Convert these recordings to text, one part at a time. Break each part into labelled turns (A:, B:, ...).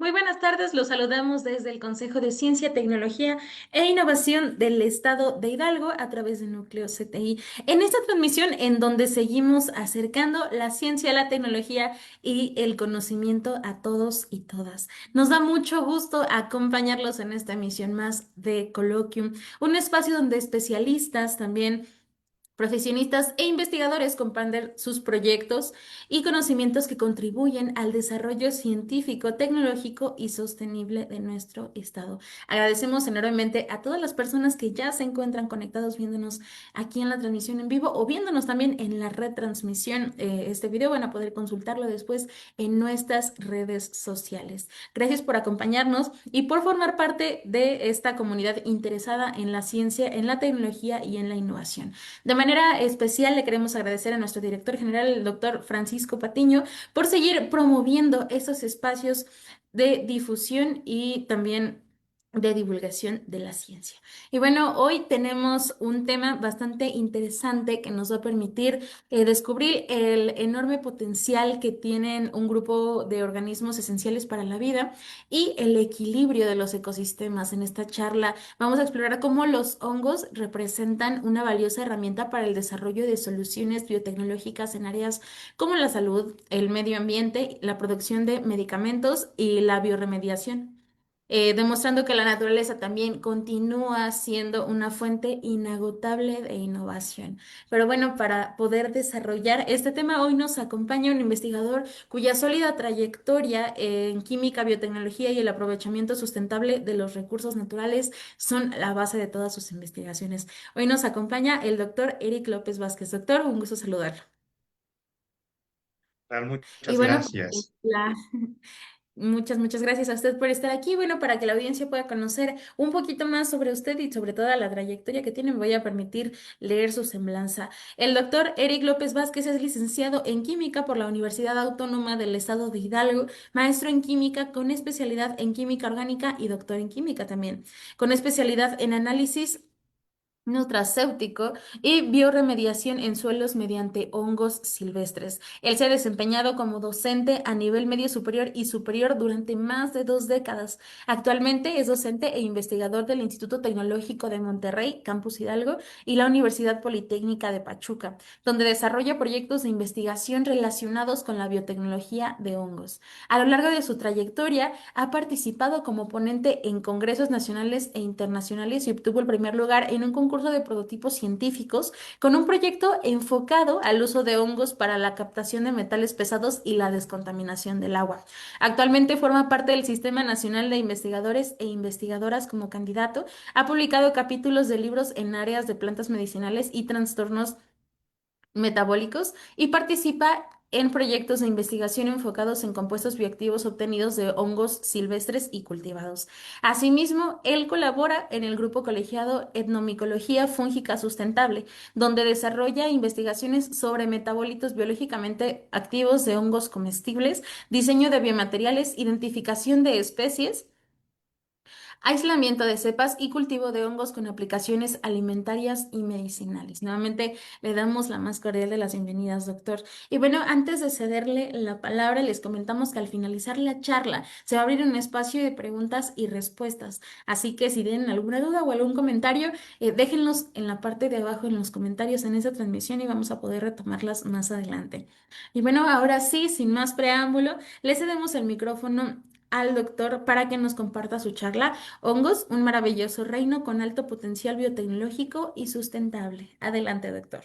A: Muy buenas tardes, los saludamos desde el Consejo de Ciencia, Tecnología e Innovación del Estado de Hidalgo a través de Núcleo CTI. En esta transmisión en donde seguimos acercando la ciencia, la tecnología y el conocimiento a todos y todas. Nos da mucho gusto acompañarlos en esta emisión más de Colloquium, un espacio donde especialistas también profesionistas e investigadores comparten sus proyectos y conocimientos que contribuyen al desarrollo científico, tecnológico y sostenible de nuestro estado. Agradecemos enormemente a todas las personas que ya se encuentran conectados viéndonos aquí en la transmisión en vivo o viéndonos también en la retransmisión. Este video van a poder consultarlo después en nuestras redes sociales. Gracias por acompañarnos y por formar parte de esta comunidad interesada en la ciencia, en la tecnología y en la innovación. De manera especial le queremos agradecer a nuestro director general, el doctor Francisco Patiño, por seguir promoviendo esos espacios de difusión y también de divulgación de la ciencia. Y bueno, hoy tenemos un tema bastante interesante que nos va a permitir descubrir el enorme potencial que tienen un grupo de organismos esenciales para la vida y el equilibrio de los ecosistemas. En esta charla vamos a explorar cómo los hongos representan una valiosa herramienta para el desarrollo de soluciones biotecnológicas en áreas como la salud, el medio ambiente, la producción de medicamentos y la bioremediación, demostrando que la naturaleza también continúa siendo una fuente inagotable de innovación. Pero bueno, para poder desarrollar este tema, hoy nos acompaña un investigador cuya sólida trayectoria en química, biotecnología y el aprovechamiento sustentable de los recursos naturales son la base de todas sus investigaciones. Hoy nos acompaña el doctor Eric López Vázquez. Doctor, un gusto saludarlo. Y
B: Muchas
A: bueno,
B: gracias.
A: la, muchas gracias a usted por estar aquí. Bueno, para que la audiencia pueda conocer un poquito más sobre usted y sobre toda la trayectoria que tiene, me voy a permitir leer su semblanza. El doctor Eric López Vázquez es licenciado en química por la Universidad Autónoma del Estado de Hidalgo, maestro en química con especialidad en química orgánica y doctor en química también, con especialidad en análisis nutracéutico y bioremediación en suelos mediante hongos silvestres. Él se ha desempeñado como docente a nivel medio superior y superior durante más de 2 décadas. Actualmente es docente e investigador del Instituto Tecnológico de Monterrey, Campus Hidalgo, y la Universidad Politécnica de Pachuca, donde desarrolla proyectos de investigación relacionados con la biotecnología de hongos. A lo largo de su trayectoria, ha participado como ponente en congresos nacionales e internacionales y obtuvo el primer lugar en un concurso de prototipos científicos con un proyecto enfocado al uso de hongos para la captación de metales pesados y la descontaminación del agua. Actualmente forma parte del Sistema Nacional de Investigadores e Investigadoras como candidato. Ha publicado capítulos de libros en áreas de plantas medicinales y trastornos metabólicos y participa en proyectos de investigación enfocados en compuestos bioactivos obtenidos de hongos silvestres y cultivados. Asimismo, él colabora en el grupo colegiado Etnomicología Fúngica Sustentable, donde desarrolla investigaciones sobre metabolitos biológicamente activos de hongos comestibles, diseño de biomateriales, identificación de especies, aislamiento de cepas y cultivo de hongos con aplicaciones alimentarias y medicinales. Nuevamente le damos la más cordial de las bienvenidas, doctor. Y bueno, antes de cederle la palabra, les comentamos que al finalizar la charla se va a abrir un espacio de preguntas y respuestas. Así que si tienen alguna duda o algún comentario, déjenlos en la parte de abajo en los comentarios en esta transmisión y vamos a poder retomarlas más adelante. Y bueno, ahora sí, sin más preámbulo, le cedemos el micrófono al doctor para que nos comparta su charla. Hongos, un maravilloso reino con alto potencial biotecnológico y sustentable. Adelante, doctor.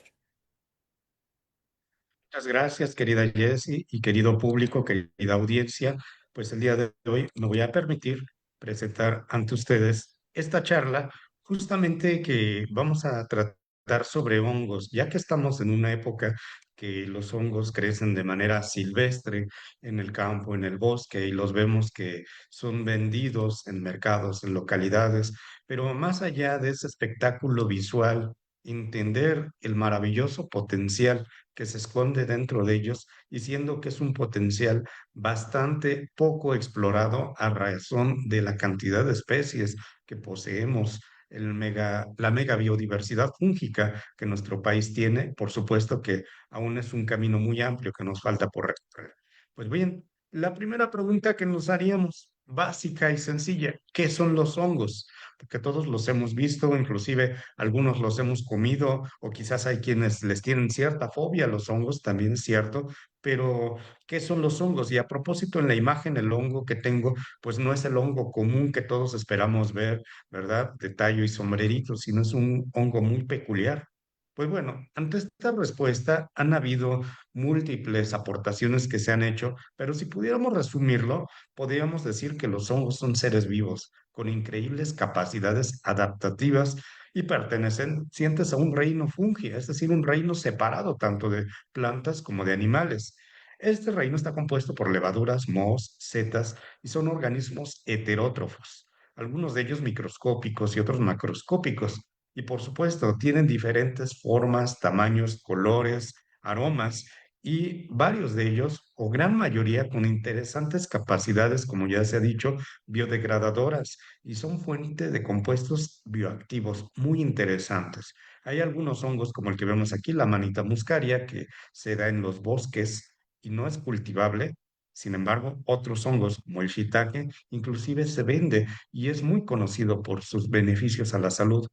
B: Muchas gracias, querida Jessie y querido público, querida audiencia. Pues el día de hoy me voy a permitir presentar ante ustedes esta charla, justamente que vamos a tratar sobre hongos, ya que estamos en una época que los hongos crecen de manera silvestre en el campo, en el bosque, y los vemos que son vendidos en mercados, en localidades, pero más allá de ese espectáculo visual, entender el maravilloso potencial que se esconde dentro de ellos, diciendo que es un potencial bastante poco explorado a razón de la cantidad de especies que poseemos, la mega biodiversidad fúngica que nuestro país tiene. Por supuesto que aún es un camino muy amplio que nos falta por recorrer. Pues bien, la primera pregunta que nos haríamos, básica y sencilla. ¿Qué son los hongos? Porque todos los hemos visto, inclusive algunos los hemos comido, o quizás hay quienes les tienen cierta fobia a los hongos, también es cierto, pero ¿qué son los hongos? Y a propósito, en la imagen, el hongo que tengo, pues no es el hongo común que todos esperamos ver, ¿verdad? De tallo y sombrerito, sino es un hongo muy peculiar. Pues bueno, ante esta respuesta han habido múltiples aportaciones que se han hecho, pero si pudiéramos resumirlo, podríamos decir que los hongos son seres vivos con increíbles capacidades adaptativas y pertenecen, sientes a un reino fungi, es decir, un reino separado tanto de plantas como de animales. Este reino está compuesto por levaduras, mohos, setas y son organismos heterótrofos, algunos de ellos microscópicos y otros macroscópicos. Y por supuesto, tienen diferentes formas, tamaños, colores, aromas y varios de ellos, o gran mayoría, con interesantes capacidades, como ya se ha dicho, biodegradadoras y son fuente de compuestos bioactivos muy interesantes. Hay algunos hongos como el que vemos aquí, la manita muscaria, que se da en los bosques y no es cultivable. Sin embargo, otros hongos como el shiitake inclusive se vende y es muy conocido por sus beneficios a la salud.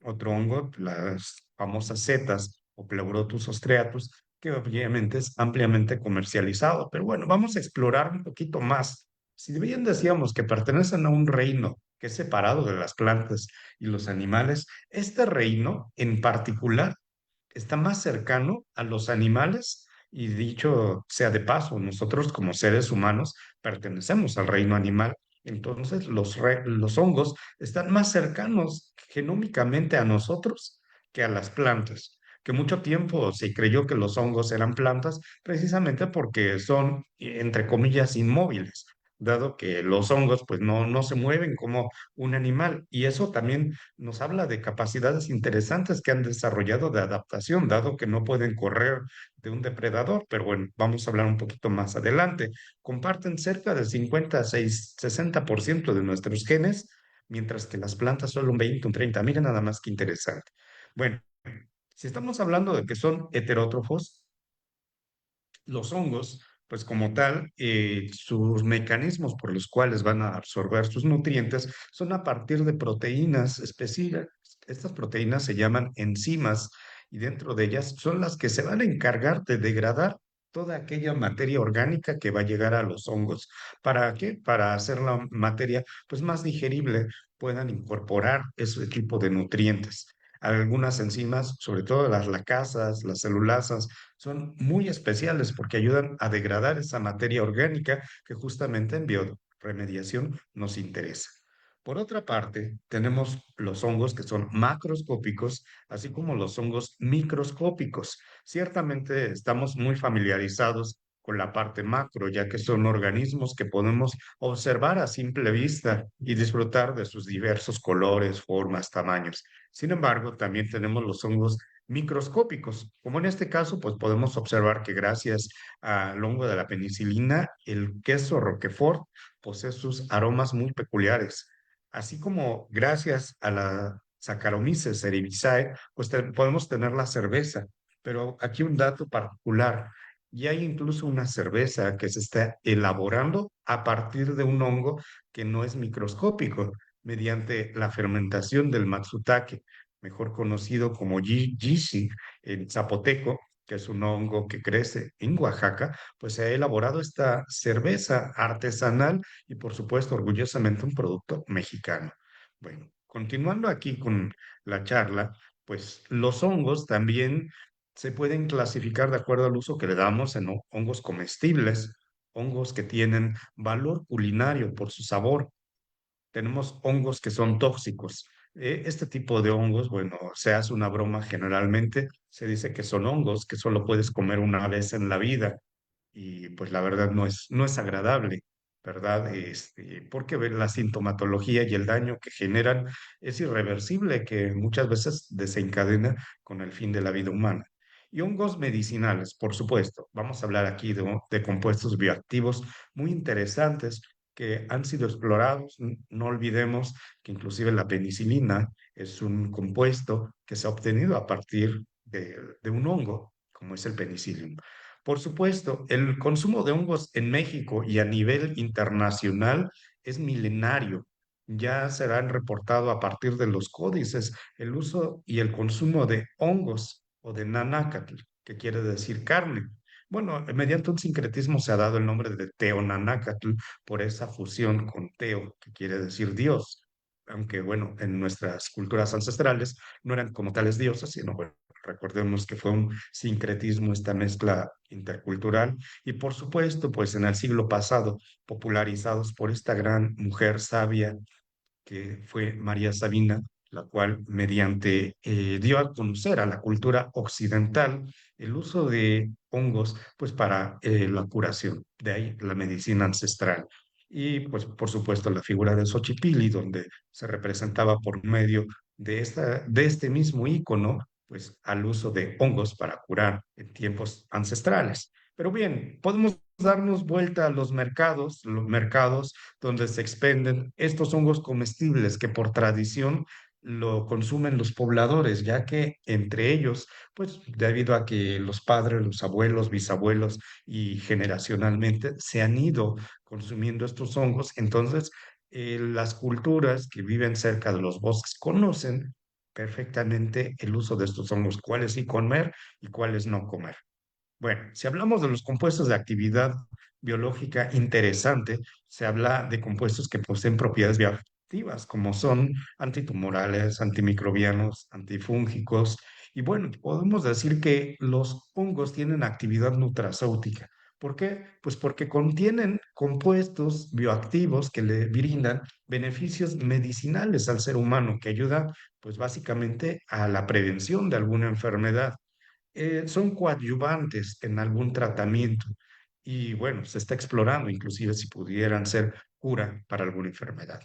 B: Otro hongo, las famosas setas o Pleurotus ostreatus, que obviamente es ampliamente comercializado. Pero bueno, vamos a explorar un poquito más. Si bien decíamos que pertenecen a un reino que es separado de las plantas y los animales, este reino en particular está más cercano a los animales y dicho sea de paso, nosotros como seres humanos pertenecemos al reino animal. Entonces los hongos están más cercanos genómicamente a nosotros que a las plantas, que mucho tiempo se creyó que los hongos eran plantas precisamente porque son, entre comillas, inmóviles, dado que los hongos pues no se mueven como un animal. Y eso también nos habla de capacidades interesantes que han desarrollado de adaptación, dado que no pueden correr de un depredador, pero bueno, vamos a hablar un poquito más adelante. Comparten cerca del 60% de nuestros genes, mientras que las plantas solo un 20, un 30. Miren nada más que interesante. Bueno, si estamos hablando de que son heterótrofos, los hongos, pues como tal, sus mecanismos por los cuales van a absorber sus nutrientes son a partir de proteínas específicas. Estas proteínas se llaman enzimas y dentro de ellas son las que se van a encargar de degradar toda aquella materia orgánica que va a llegar a los hongos. ¿Para qué? Para hacer la materia pues más digerible, puedan incorporar ese tipo de nutrientes. Algunas enzimas, sobre todo las lacasas, las celulasas, son muy especiales porque ayudan a degradar esa materia orgánica que justamente en bioremediación nos interesa. Por otra parte, tenemos los hongos que son macroscópicos, así como los hongos microscópicos. Ciertamente estamos muy familiarizados con la parte macro, ya que son organismos que podemos observar a simple vista y disfrutar de sus diversos colores, formas, tamaños. Sin embargo, también tenemos los hongos microscópicos, como en este caso, pues podemos observar que gracias al hongo de la penicilina, el queso Roquefort posee sus aromas muy peculiares, así como gracias a la Saccharomyces cerevisiae, pues podemos tener la cerveza, pero aquí un dato particular, y hay incluso una cerveza que se está elaborando a partir de un hongo que no es microscópico, mediante la fermentación del matsutake, mejor conocido como yishi en zapoteco, que es un hongo que crece en Oaxaca, pues se ha elaborado esta cerveza artesanal y por supuesto orgullosamente un producto mexicano. Bueno, continuando aquí con la charla, pues los hongos también se pueden clasificar de acuerdo al uso que le damos en hongos comestibles, hongos que tienen valor culinario por su sabor, tenemos hongos que son tóxicos. Este tipo de hongos, bueno, se hace una broma generalmente, se dice que son hongos que solo puedes comer una vez en la vida y pues la verdad no es agradable, ¿verdad? Porque la sintomatología y el daño que generan es irreversible, que muchas veces desencadena con el fin de la vida humana. Y hongos medicinales, por supuesto. Vamos a hablar aquí de compuestos bioactivos muy interesantes que han sido explorados. No olvidemos que inclusive la penicilina es un compuesto que se ha obtenido a partir de un hongo, como es el penicillium. Por supuesto, el consumo de hongos en México y a nivel internacional es milenario. Ya se han reportado a partir de los códices el uso y el consumo de hongos o de nanácatl, que quiere decir carne. Bueno, mediante un sincretismo se ha dado el nombre de Teonanácatl por esa fusión con Teo, que quiere decir Dios. Aunque, bueno, en nuestras culturas ancestrales no eran como tales dioses, sino, bueno, recordemos que fue un sincretismo, esta mezcla intercultural. Y por supuesto, pues en el siglo pasado, popularizados por esta gran mujer sabia que fue María Sabina, la cual mediante dio a conocer a la cultura occidental el uso de hongos pues para la curación, de ahí la medicina ancestral. Y pues por supuesto la figura de Xochipilli, donde se representaba por medio de este mismo ícono, pues al uso de hongos para curar en tiempos ancestrales. Pero bien, podemos darnos vuelta a los mercados donde se expenden estos hongos comestibles que por tradición lo consumen los pobladores, ya que entre ellos, pues debido a que los padres, los abuelos, bisabuelos y generacionalmente se han ido consumiendo estos hongos, entonces las culturas que viven cerca de los bosques conocen perfectamente el uso de estos hongos, cuáles sí comer y cuáles no comer. Bueno, si hablamos de los compuestos de actividad biológica interesante, se habla de compuestos que poseen propiedades bioactivas, como son antitumorales, antimicrobianos, antifúngicos. Y bueno, podemos decir que los hongos tienen actividad nutracéutica. ¿Por qué? Pues porque contienen compuestos bioactivos que le brindan beneficios medicinales al ser humano, que ayuda pues básicamente a la prevención de alguna enfermedad. Son coadyuvantes en algún tratamiento y bueno, se está explorando inclusive si pudieran ser cura para alguna enfermedad.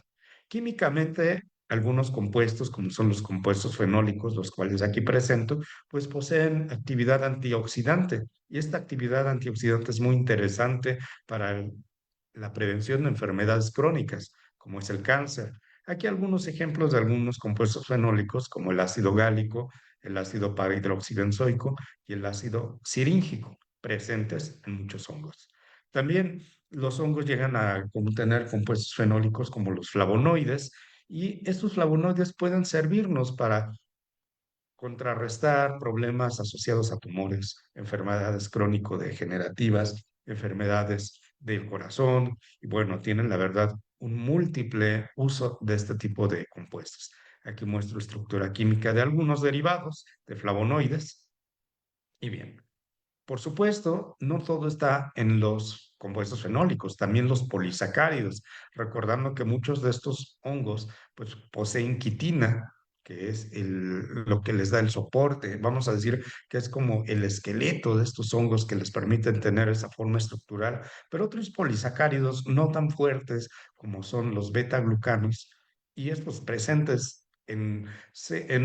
B: Químicamente, algunos compuestos, como son los compuestos fenólicos, los cuales aquí presento, pues poseen actividad antioxidante y esta actividad antioxidante es muy interesante para la prevención de enfermedades crónicas, como es el cáncer. Aquí algunos ejemplos de algunos compuestos fenólicos, como el ácido gálico, el ácido parahidroxibenzoico y el ácido siríngico, presentes en muchos hongos. También los hongos llegan a contener compuestos fenólicos como los flavonoides, y estos flavonoides pueden servirnos para contrarrestar problemas asociados a tumores, enfermedades crónico-degenerativas, enfermedades del corazón, y bueno, tienen la verdad un múltiple uso de este tipo de compuestos. Aquí muestro estructura química de algunos derivados de flavonoides. Y bien, por supuesto, no todo está en los compuestos fenólicos, también los polisacáridos, recordando que muchos de estos hongos pues poseen quitina, que es lo que les da el soporte, vamos a decir que es como el esqueleto de estos hongos que les permiten tener esa forma estructural, pero otros polisacáridos no tan fuertes como son los beta-glucanos y estos presentes en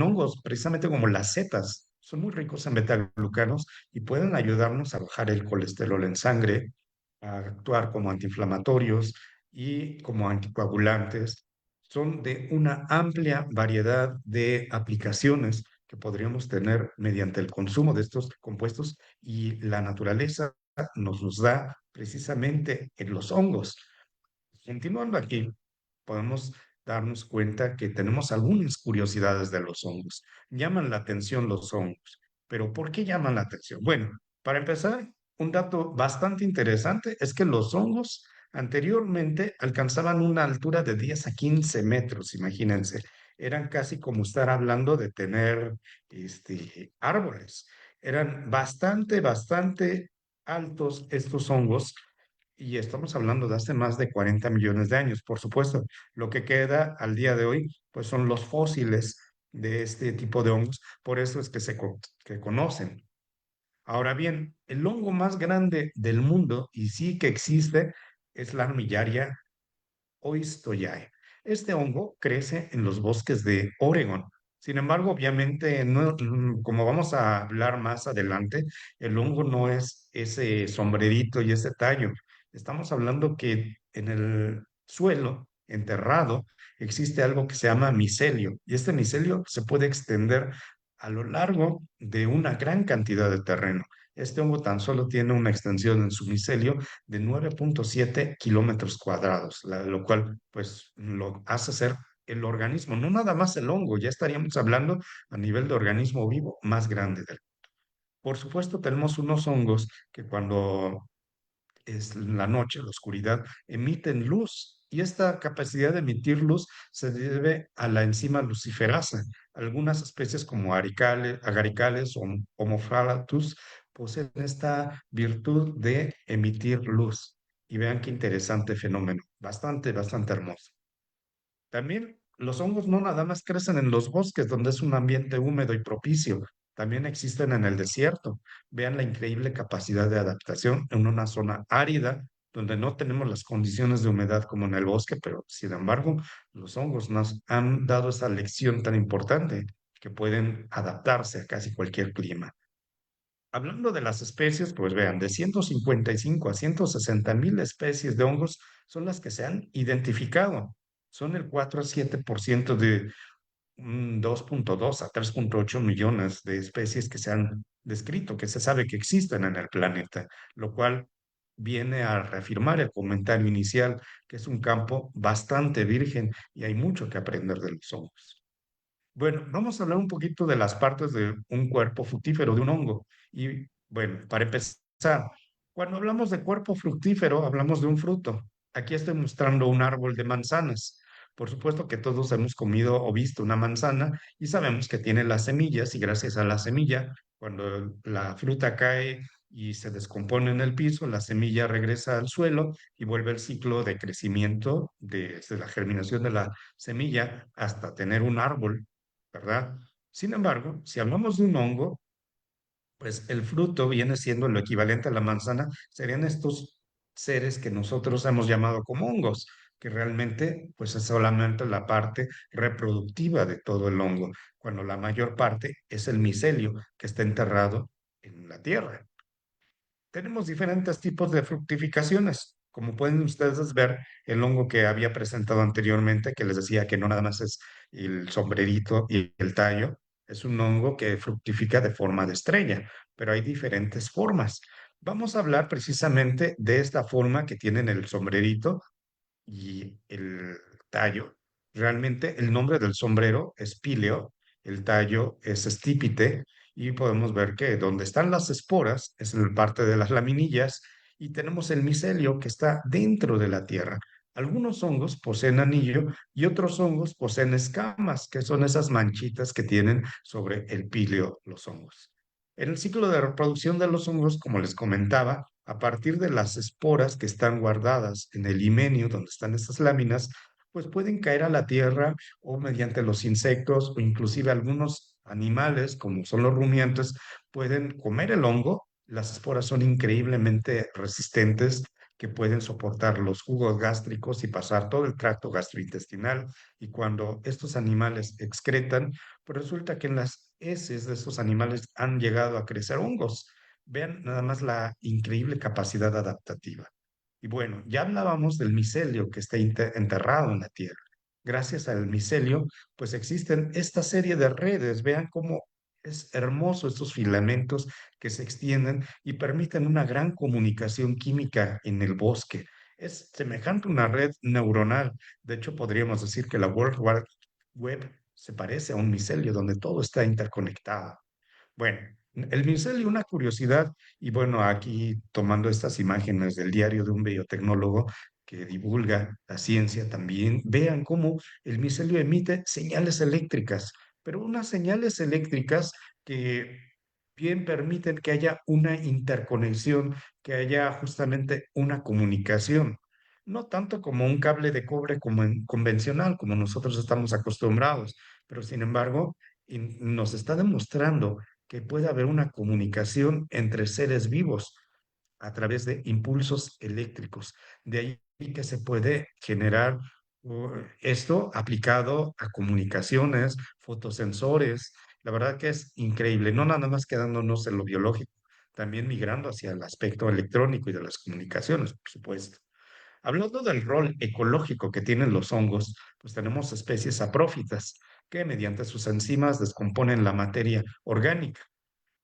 B: hongos, precisamente como las setas, son muy ricos en beta-glucanos y pueden ayudarnos a bajar el colesterol en sangre, a actuar como antiinflamatorios y como anticoagulantes. Son de una amplia variedad de aplicaciones que podríamos tener mediante el consumo de estos compuestos y la naturaleza nos los da precisamente en los hongos. Continuando aquí, podemos darnos cuenta que tenemos algunas curiosidades de los hongos. Llaman la atención los hongos, pero ¿por qué llaman la atención? Bueno, para empezar, un dato bastante interesante es que los hongos anteriormente alcanzaban una altura de 10 a 15 metros, imagínense. Eran casi como estar hablando de tener árboles. Eran bastante altos estos hongos y estamos hablando de hace más de 40 millones de años. Por supuesto, lo que queda al día de hoy, pues son los fósiles de este tipo de hongos. Por eso es que que conocen. Ahora bien, el hongo más grande del mundo, y sí que existe, es la armillaria Oistoyae. Este hongo crece en los bosques de Oregon. Sin embargo, obviamente, como vamos a hablar más adelante, el hongo no es ese sombrerito y ese tallo. Estamos hablando que en el suelo, enterrado, existe algo que se llama micelio, y este micelio se puede extender a lo largo de una gran cantidad de terreno. Este hongo tan solo tiene una extensión en su micelio de 9,7 kilómetros cuadrados, lo cual pues lo hace ser el organismo, no nada más el hongo, ya estaríamos hablando a nivel de organismo vivo más grande del. Por supuesto, tenemos unos hongos que cuando es la noche, la oscuridad, emiten luz. Y esta capacidad de emitir luz se debe a la enzima luciferasa. Algunas especies como agaricales o Homophalatus poseen esta virtud de emitir luz. Y vean qué interesante fenómeno. Bastante, bastante hermoso. También los hongos no nada más crecen en los bosques, donde es un ambiente húmedo y propicio, también existen en el desierto. Vean la increíble capacidad de adaptación en una zona árida, donde no tenemos las condiciones de humedad como en el bosque, pero sin embargo, los hongos nos han dado esa lección tan importante que pueden adaptarse a casi cualquier clima. Hablando de las especies, pues vean, de 155 a 160,000 especies de hongos son las que se han identificado. Son el 4 a 7% de 2,2 a 3,8 millones de especies que se han descrito, que se sabe que existen en el planeta, lo cual viene a reafirmar el comentario inicial, que es un campo bastante virgen y hay mucho que aprender de los hongos. Bueno, vamos a hablar un poquito de las partes de un cuerpo fructífero, de un hongo. Y bueno, para empezar, cuando hablamos de cuerpo fructífero, hablamos de un fruto. Aquí estoy mostrando un árbol de manzanas. Por supuesto que todos hemos comido o visto una manzana y sabemos que tiene las semillas y gracias a la semilla, cuando la fruta cae y se descompone en el piso, la semilla regresa al suelo y vuelve el ciclo de crecimiento desde la germinación de la semilla hasta tener un árbol, ¿verdad? Sin embargo, si hablamos de un hongo, pues el fruto viene siendo lo equivalente a la manzana, serían estos seres que nosotros hemos llamado como hongos, que realmente pues es solamente la parte reproductiva de todo el hongo, cuando la mayor parte es el micelio que está enterrado en la tierra. Tenemos diferentes tipos de fructificaciones. Como pueden ustedes ver, el hongo que había presentado anteriormente, que les decía que no nada más es el sombrerito y el tallo, es un hongo que fructifica de forma de estrella, pero hay diferentes formas. Vamos a hablar precisamente de esta forma que tienen el sombrerito y el tallo. Realmente el nombre del sombrero es píleo, el tallo es estípite y podemos ver que donde están las esporas es en la parte de las laminillas y tenemos el micelio que está dentro de la tierra. Algunos hongos poseen anillo y otros hongos poseen escamas, que son esas manchitas que tienen sobre el píleo los hongos. En el ciclo de reproducción de los hongos, como les comentaba, a partir de las esporas que están guardadas en el himenio, donde están estas láminas, pues pueden caer a la tierra o mediante los insectos o inclusive algunos animales, como son los rumiantes, pueden comer el hongo. Las esporas son increíblemente resistentes que pueden soportar los jugos gástricos y pasar todo el tracto gastrointestinal. Y cuando estos animales excretan, pues resulta que en las heces de estos animales han llegado a crecer hongos. Vean nada más la increíble capacidad adaptativa. Y bueno, ya hablábamos del micelio que está enterrado en la tierra. Gracias al micelio, pues existen esta serie de redes. Vean cómo es hermoso estos filamentos que se extienden y permiten una gran comunicación química en el bosque. Es semejante a una red neuronal. De hecho, podríamos decir que la World Wide Web se parece a un micelio donde todo está interconectado. Bueno, el micelio, una curiosidad, y bueno, aquí tomando estas imágenes del diario de un biotecnólogo que divulga la ciencia también, vean cómo el micelio emite señales eléctricas, pero unas señales eléctricas que bien permiten que haya una interconexión, que haya justamente una comunicación. No tanto como un cable de cobre como convencional, como nosotros estamos acostumbrados, pero sin embargo, nos está demostrando que puede haber una comunicación entre seres vivos a través de impulsos eléctricos. De ahí que se puede generar esto aplicado a comunicaciones, fotosensores. La verdad que es increíble, no nada más quedándonos en lo biológico, también migrando hacia el aspecto electrónico y de las comunicaciones, por supuesto. Hablando del rol ecológico que tienen los hongos, pues tenemos especies saprófitas que mediante sus enzimas descomponen la materia orgánica.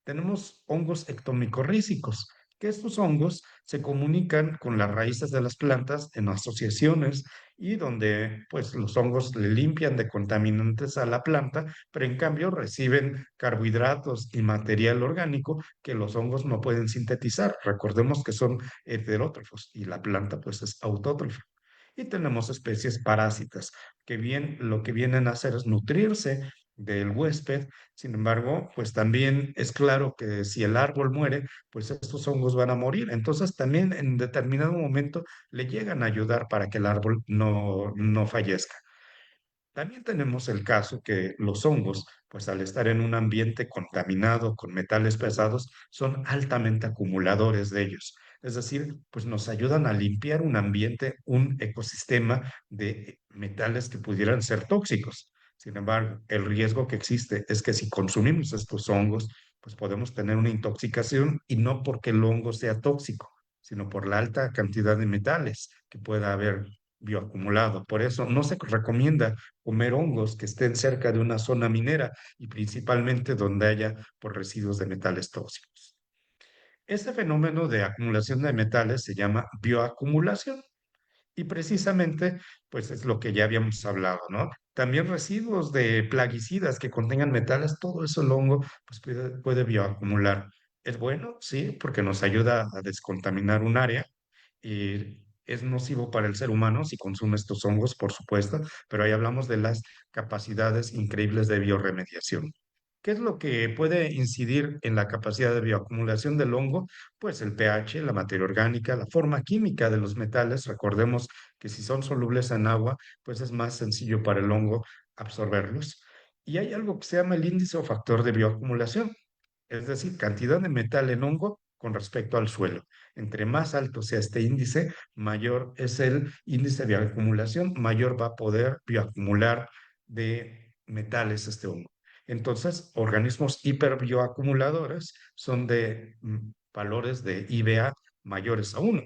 B: tenemos hongos ectomicorrízicos, que estos hongos se comunican con las raíces de las plantas en asociaciones y donde pues los hongos le limpian de contaminantes a la planta, pero en cambio reciben carbohidratos y material orgánico que los hongos no pueden sintetizar. Recordemos que son heterótrofos y la planta pues es autótrofa. Y tenemos especies parásitas que bien lo que vienen a hacer es nutrirse del huésped. Sin embargo, pues también es claro que si el árbol muere, pues estos hongos van a morir. Entonces también en determinado momento le llegan a ayudar para que el árbol no fallezca. También tenemos el caso que los hongos, pues al estar en un ambiente contaminado con metales pesados, son altamente acumuladores de ellos. Es decir, pues nos ayudan a limpiar un ambiente, un ecosistema de metales que pudieran ser tóxicos. Sin embargo, el riesgo que existe es que si consumimos estos hongos, pues podemos tener una intoxicación y no porque el hongo sea tóxico, sino por la alta cantidad de metales que pueda haber bioacumulado. Por eso no se recomienda comer hongos que estén cerca de una zona minera y principalmente donde haya por residuos de metales tóxicos. Este fenómeno de acumulación de metales se llama bioacumulación y precisamente pues es lo que ya habíamos hablado, ¿no? También residuos de plaguicidas que contengan metales, todo eso el hongo pues puede bioacumular. Es bueno, sí, porque nos ayuda a descontaminar un área y es nocivo para el ser humano si consume estos hongos, por supuesto, pero ahí hablamos de las capacidades increíbles de bioremediación. ¿Qué es lo que puede incidir en la capacidad de bioacumulación del hongo? Pues el pH, la materia orgánica, la forma química de los metales. Recordemos que si son solubles en agua, pues es más sencillo para el hongo absorberlos. Y hay algo que se llama el índice o factor de bioacumulación, es decir, cantidad de metal en hongo con respecto al suelo. Entre más alto sea este índice, mayor es el índice de bioacumulación, mayor va a poder bioacumular de metales este hongo. Entonces, organismos hiperbioacumuladores son de valores de IBA mayores a 1.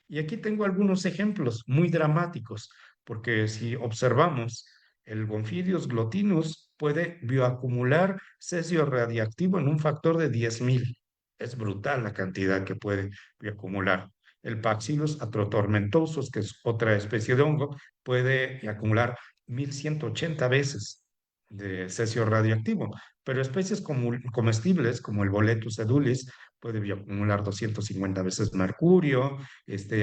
B: Y aquí tengo algunos ejemplos muy dramáticos, porque si observamos, el Bonfidus glotinus puede bioacumular cesio radiactivo en un factor de 10.000. Es brutal la cantidad que puede bioacumular. El Bacillus atrotormentosus, que es otra especie de hongo, puede acumular 1.180 veces de cesio radioactivo, pero especies comestibles como el Boletus edulis puede bioacumular 250 veces mercurio,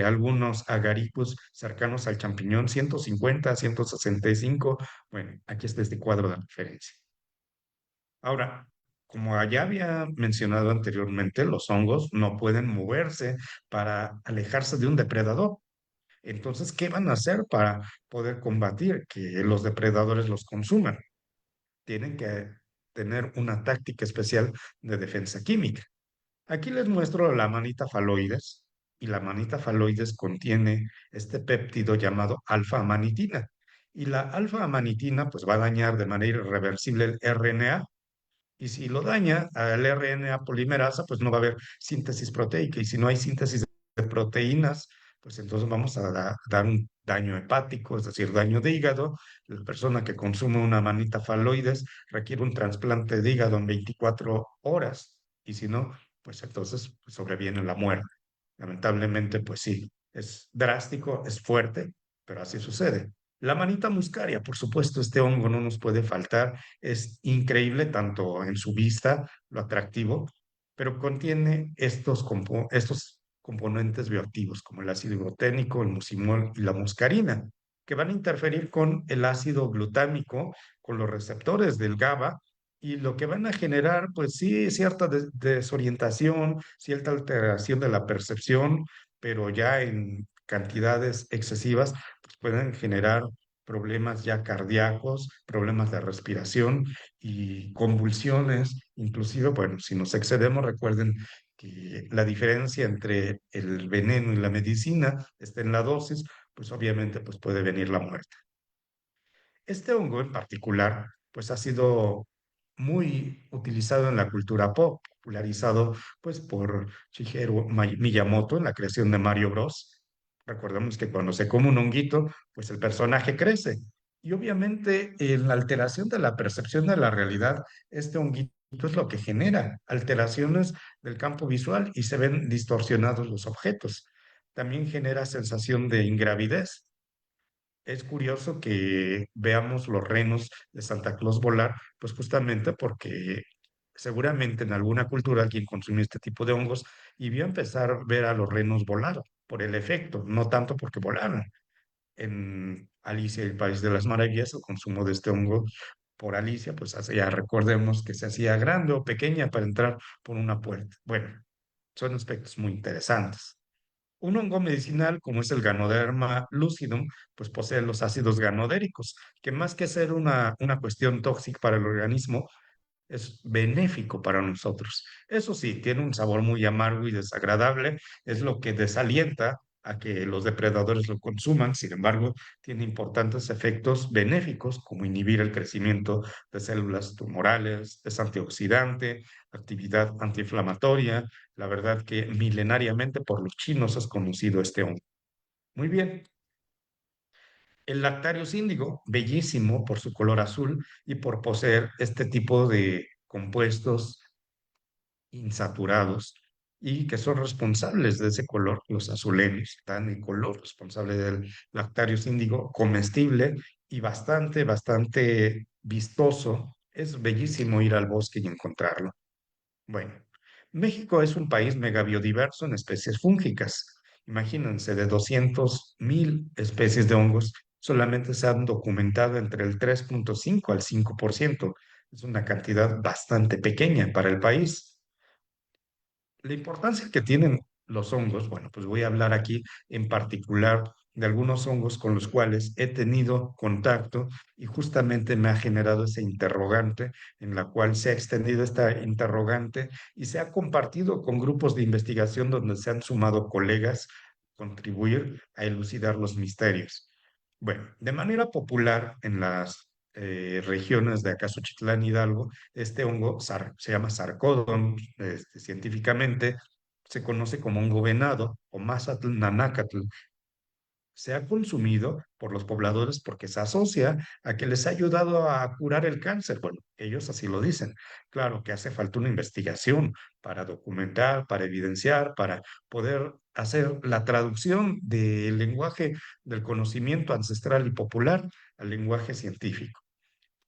B: algunos agaricus cercanos al champiñón 150, 165. Bueno, aquí está este cuadro de referencia. Ahora, como ya había mencionado anteriormente, los hongos no pueden moverse para alejarse de un depredador. Entonces, ¿qué van a hacer para poder combatir que los depredadores los consuman? Tienen que tener una táctica especial de defensa química. Aquí les muestro la manita faloides y la manita faloides contiene este péptido llamado alfa-amanitina. Y la alfa-amanitina pues va a dañar de manera irreversible el RNA y si lo daña al RNA polimerasa, pues no va a haber síntesis proteica. Y si no hay síntesis de proteínas, pues entonces vamos a dar un daño hepático, es decir, daño de hígado. La persona que consume una manita faloides requiere un trasplante de hígado en 24 horas. Y si no, pues entonces pues, sobreviene la muerte. Lamentablemente, pues sí, es drástico, es fuerte, pero así sucede. La manita muscaria, por supuesto, este hongo no nos puede faltar, es increíble tanto en su vista, lo atractivo, pero contiene estos componentes bioactivos como el ácido iboténico, el mucimol y la muscarina, que van a interferir con el ácido glutámico, con los receptores del GABA, y lo que van a generar, pues sí, cierta desorientación, cierta alteración de la percepción, pero ya en cantidades excesivas, pues pueden generar problemas ya cardíacos, problemas de respiración y convulsiones. Inclusive, bueno, si nos excedemos, recuerden que la diferencia entre el veneno y la medicina está en la dosis, pues obviamente pues puede venir la muerte. Este hongo en particular, pues ha sido muy utilizado en la cultura pop, popularizado pues por Shigeru Miyamoto en la creación de Mario Bros. Recordemos que cuando se come un honguito, pues el personaje crece. Y obviamente en la alteración de la percepción de la realidad, este honguito es lo que genera alteraciones del campo visual y se ven distorsionados los objetos. También genera sensación de ingravidez. Es curioso que veamos los renos de Santa Claus volar, pues justamente porque seguramente en alguna cultura alguien consumió este tipo de hongos y vio empezar a ver a los renos volar por el efecto, no tanto porque volaran. En Alicia y el País de las Maravillas, el consumo de este hongo por Alicia, pues ya recordemos que se hacía grande o pequeña para entrar por una puerta. Bueno, son aspectos muy interesantes. Un hongo medicinal como es el Ganoderma lucidum, pues posee los ácidos ganodéricos, que más que ser una cuestión tóxica para el organismo, es benéfico para nosotros. Eso sí, tiene un sabor muy amargo y desagradable, es lo que desalienta a que los depredadores lo consuman. Sin embargo, tiene importantes efectos benéficos como inhibir el crecimiento de células tumorales, es antioxidante, actividad antiinflamatoria. La verdad que milenariamente por los chinos es conocido este hongo. Muy bien. El Lactarius índigo, bellísimo por su color azul y por poseer este tipo de compuestos insaturados y que son responsables de ese color, los azulenos, dan el color responsable del Lactarius índigo, comestible y bastante vistoso. Es bellísimo ir al bosque y encontrarlo. Bueno, México es un país mega biodiverso en especies fúngicas. Imagínense, de 200.000 especies de hongos, solamente se han documentado entre el 3,5 al 5%. Es una cantidad bastante pequeña para el país. La importancia que tienen los hongos, bueno, pues voy a hablar aquí en particular de algunos hongos con los cuales he tenido contacto y justamente me ha generado esa interrogante en la cual se ha extendido esta interrogante y se ha compartido con grupos de investigación donde se han sumado colegas a contribuir a elucidar los misterios. Bueno, de manera popular en las regiones de Acasochitlán, Hidalgo, este hongo se llama Sarcodon, científicamente se conoce como hongo venado o Mazatl nanacatl. Se ha consumido por los pobladores porque se asocia a que les ha ayudado a curar el cáncer. Bueno, ellos así lo dicen. Claro que hace falta una investigación para documentar, para evidenciar, para poder hacer la traducción del lenguaje del conocimiento ancestral y popular al lenguaje científico.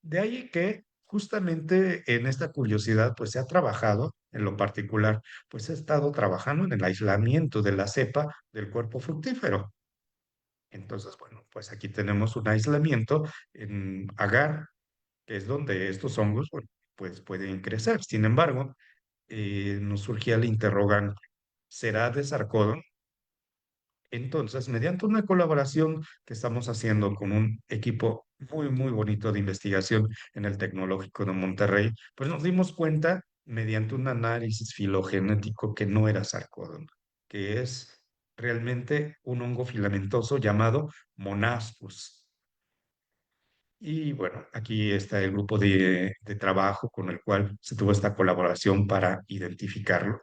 B: De ahí que justamente en esta curiosidad, pues se ha trabajado en lo particular, pues he estado trabajando en el aislamiento de la cepa del cuerpo fructífero. Entonces, bueno, pues aquí tenemos un aislamiento en agar, que es donde estos hongos, bueno, pues pueden crecer. Sin embargo, nos surgía el interrogante, ¿será de sarcodon? Entonces, mediante una colaboración que estamos haciendo con un equipo muy bonito de investigación en el Tecnológico de Monterrey, pues nos dimos cuenta, mediante un análisis filogenético, que no era sarcodon, que es realmente un hongo filamentoso llamado Monaspus. Y bueno, aquí está el grupo de trabajo con el cual se tuvo esta colaboración para identificarlo.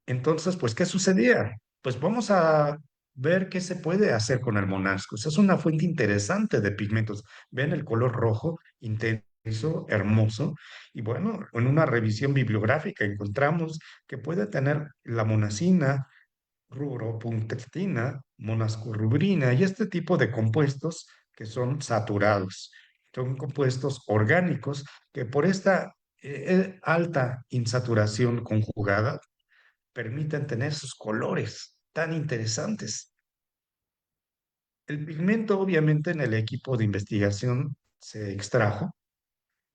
B: Entonces, pues, ¿qué sucedía? Pues vamos a ver qué se puede hacer con el Monascus. Es una fuente interesante de pigmentos. Ven el color rojo, intenso, hermoso. Y bueno, en una revisión bibliográfica encontramos que puede tener la monacina, rubropunctina, monascorrubrina y este tipo de compuestos que son saturados. Son compuestos orgánicos que por esta alta insaturación conjugada permiten tener sus colores tan interesantes. El pigmento, obviamente, en el equipo de investigación se extrajo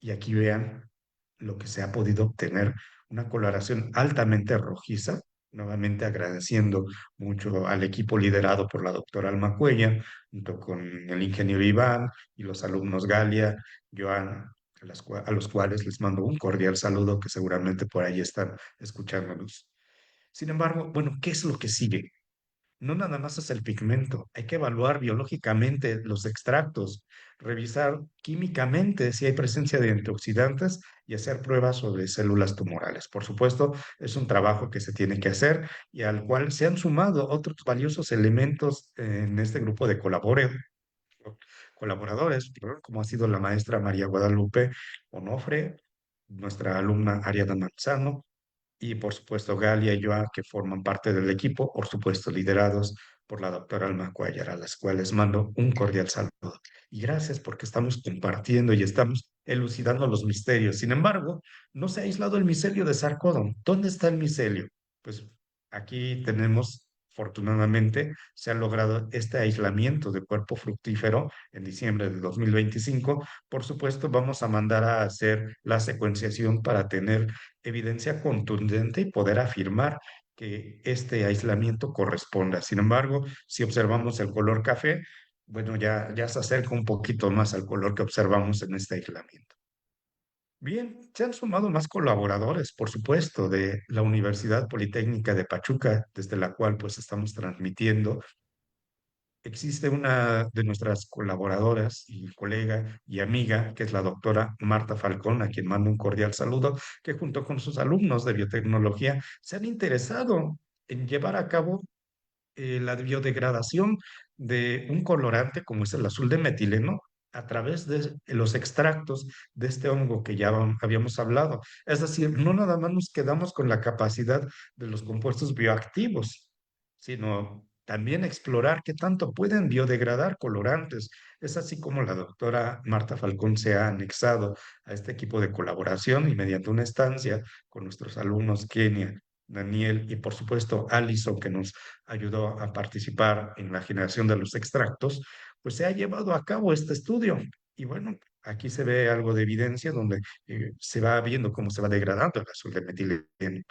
B: y aquí vean lo que se ha podido obtener, una coloración altamente rojiza, nuevamente agradeciendo mucho al equipo liderado por la doctora Alma Cuella, junto con el ingeniero Iván y los alumnos Galia, Joan, a los cuales les mando un cordial saludo que seguramente por ahí están escuchándonos. Sin embargo, bueno, ¿qué es lo que sigue? No nada más es el pigmento, hay que evaluar biológicamente los extractos, revisar químicamente si hay presencia de antioxidantes y hacer pruebas sobre células tumorales. Por supuesto, es un trabajo que se tiene que hacer y al cual se han sumado otros valiosos elementos en este grupo de colaboradores colaboradores, perdón, como ha sido la maestra María Guadalupe Onofre, nuestra alumna Ariadna Manzano, y por supuesto Galia y Joa, que forman parte del equipo, por supuesto liderados por la doctora Alma Cuellar, a las cuales mando un cordial saludo. Y gracias porque estamos compartiendo y estamos elucidando los misterios. Sin embargo, no se ha aislado el micelio de Sarcódon. ¿Dónde está el micelio? Pues aquí tenemos, afortunadamente, se ha logrado este aislamiento de cuerpo fructífero en diciembre de 2025. Por supuesto, vamos a mandar a hacer la secuenciación para tener evidencia contundente y poder afirmar que este aislamiento corresponda. Sin embargo, si observamos el color café, bueno, ya se acerca un poquito más al color que observamos en este aislamiento. Bien, se han sumado más colaboradores, por supuesto, de la Universidad Politécnica de Pachuca, desde la cual pues estamos transmitiendo. Existe una de nuestras colaboradoras y colega y amiga, que es la doctora Marta Falcón, a quien mando un cordial saludo, que junto con sus alumnos de biotecnología se han interesado en llevar a cabo la biodegradación de un colorante como es el azul de metileno a través de los extractos de este hongo que ya habíamos hablado. Es decir, no nada más nos quedamos con la capacidad de los compuestos bioactivos, sino también explorar qué tanto pueden biodegradar colorantes. Es así como la doctora Marta Falcón se ha anexado a este equipo de colaboración y mediante una estancia con nuestros alumnos Kenia, Daniel y por supuesto Alison, que nos ayudó a participar en la generación de los extractos, pues se ha llevado a cabo este estudio. Y bueno, aquí se ve algo de evidencia donde se va viendo cómo se va degradando el azul de metileno.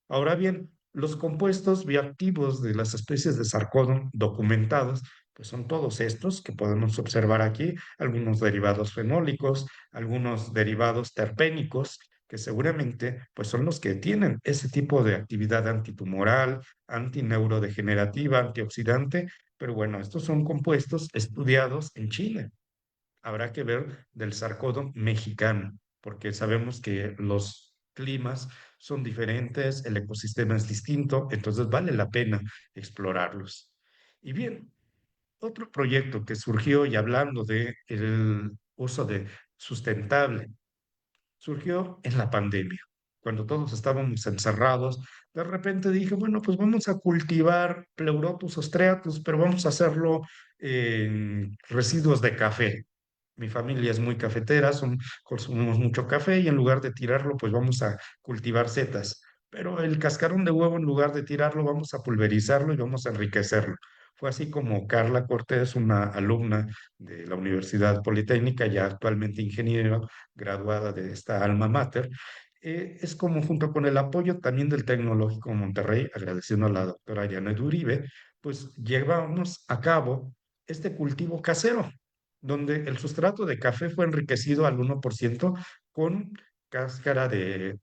B: Ahora bien, los compuestos bioactivos de las especies de Sarcodon documentados, pues son todos estos que podemos observar aquí, algunos derivados fenólicos, algunos derivados terpénicos, que seguramente pues son los que tienen ese tipo de actividad antitumoral, antineurodegenerativa, antioxidante, pero bueno, estos son compuestos estudiados en Chile. Habrá que ver del sarcódon mexicano, porque sabemos que los climas son diferentes, el ecosistema es distinto, entonces vale la pena explorarlos. Y bien, otro proyecto que surgió y hablando de el uso de sustentable surgió en la pandemia. Cuando todos estábamos encerrados, de repente dije, bueno, pues vamos a cultivar Pleurotus ostreatus, pero vamos a hacerlo en residuos de café. Mi familia es muy cafetera, consumimos mucho café y en lugar de tirarlo, pues vamos a cultivar setas. Pero el cascarón de huevo, en lugar de tirarlo, vamos a pulverizarlo y vamos a enriquecerlo. Fue así como Carla Cortés, una alumna de la Universidad Politécnica, ya actualmente ingeniera, graduada de esta alma mater, es como junto con el apoyo también del Tecnológico Monterrey, agradeciendo a la doctora Janet Uribe, pues llevamos a cabo este cultivo casero, donde el sustrato de café fue enriquecido al 1% con cáscara de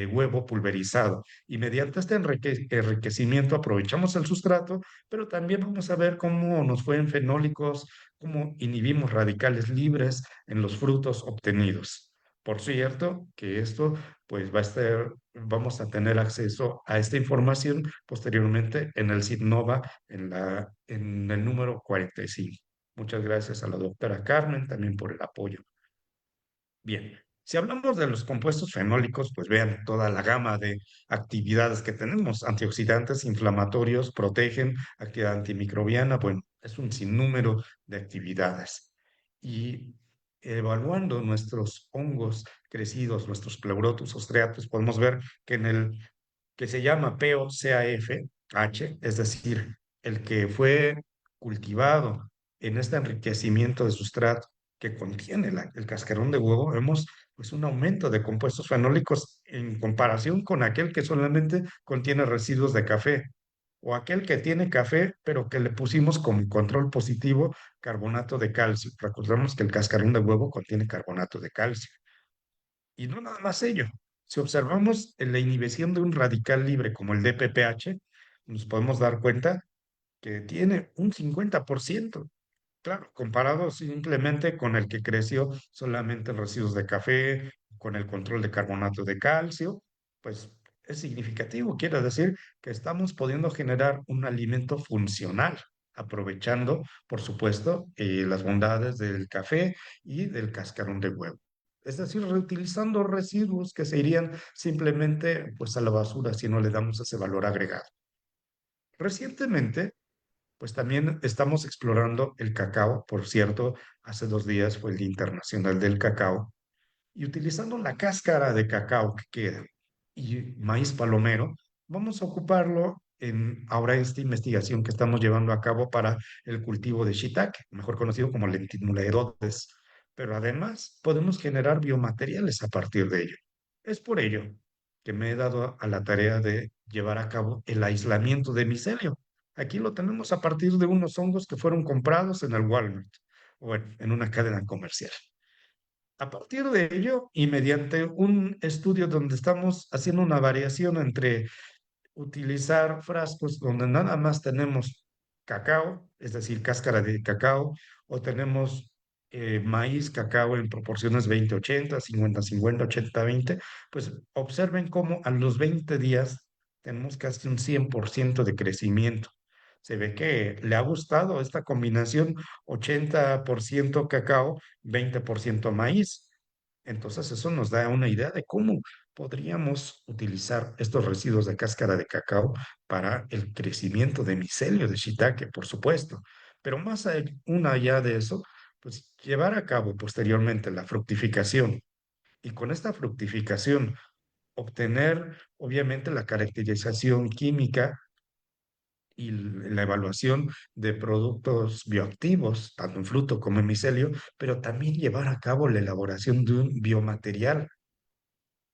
B: huevo pulverizado. Y mediante este enriquecimiento aprovechamos el sustrato, pero también vamos a ver cómo nos fue en fenólicos, cómo inhibimos radicales libres en los frutos obtenidos. Por cierto, que esto pues va a estar, vamos a tener acceso a esta información posteriormente en el SIGNOVA, en el número 45. Muchas gracias a la doctora Carmen también por el apoyo. Bien, si hablamos de los compuestos fenólicos, pues vean toda la gama de actividades que tenemos. Antioxidantes, inflamatorios, protegen, actividad antimicrobiana, bueno, es un sinnúmero de actividades. Y evaluando nuestros hongos crecidos, nuestros pleurotus ostreatus, podemos ver que en el que se llama POCAF-H, es decir, el que fue cultivado en este enriquecimiento de sustrato que contiene el cascarón de huevo, vemos pues un aumento de compuestos fenólicos en comparación con aquel que solamente contiene residuos de café o aquel que tiene café pero que le pusimos como control positivo carbonato de calcio. Recordemos que el cascarón de huevo contiene carbonato de calcio. Y no nada más ello. Si observamos en la inhibición de un radical libre como el DPPH, nos podemos dar cuenta que tiene un 50%. Claro, comparado simplemente con el que creció solamente en residuos de café, con el control de carbonato de calcio, pues es significativo. Quiere decir que estamos pudiendo generar un alimento funcional. aprovechando, por supuesto, las bondades del café y del cascarón de huevo. Es decir, reutilizando residuos que se irían simplemente pues a la basura si no le damos ese valor agregado. Recientemente, pues también estamos explorando el cacao. Por cierto, hace 2 días fue el Día Internacional del Cacao y utilizando la cáscara de cacao que queda y maíz palomero, vamos a ocuparlo en ahora esta investigación que estamos llevando a cabo para el cultivo de shiitake, mejor conocido como lentimula edodes. Pero además podemos generar biomateriales a partir de ello. Es por ello que me he dado a la tarea de llevar a cabo el aislamiento de micelio. Aquí lo tenemos a partir de unos hongos que fueron comprados en el Walmart o en una cadena comercial. A partir de ello, y mediante un estudio donde estamos haciendo una variación entre utilizar frascos donde nada más tenemos cacao, es decir, cáscara de cacao, o tenemos maíz, cacao en proporciones 20-80, 50-50, 80-20, pues observen cómo a los 20 días tenemos casi un 100% de crecimiento. Se ve que le ha gustado esta combinación 80% cacao, 20% maíz. Entonces eso nos da una idea de cómo podríamos utilizar estos residuos de cáscara de cacao para el crecimiento de micelio de shiitake, por supuesto. Pero allá de eso, pues llevar a cabo posteriormente la fructificación y con esta fructificación obtener obviamente la caracterización química y la evaluación de productos bioactivos, tanto en fruto como en micelio, pero también llevar a cabo la elaboración de un biomaterial.